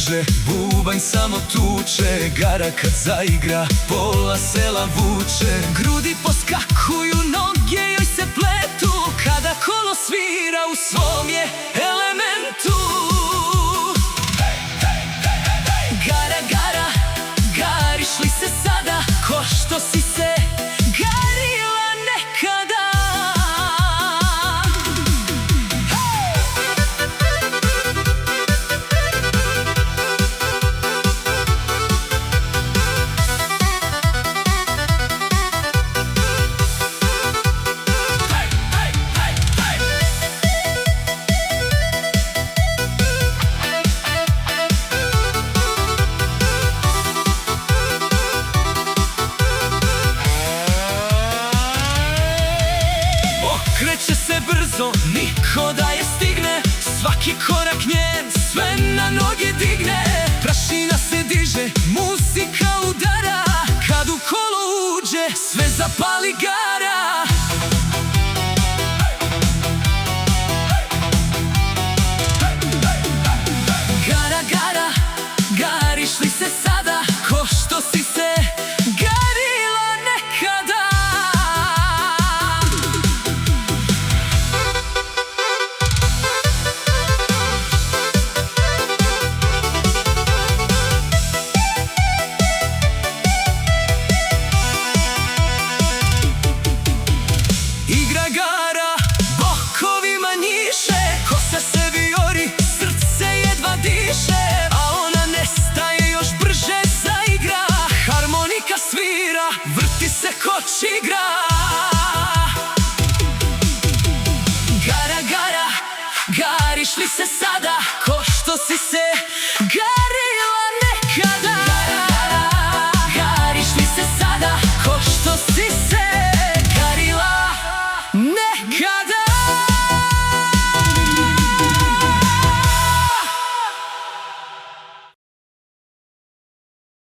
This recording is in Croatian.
brže, bubanj samo tuče. Gara kad zaigra, pola sela vuče. Grudi poskakuju, noge joj se pletu, kada kolo svira u svom je elementu. Gara, gara, gariš li se sada, ko što si se garila nekada? Kreće se brzo, niko da je stigne, svaki korak njen sve na noge digne. Prašina se diže, muzika udara, kad u kolo uđe, sve zapali ga.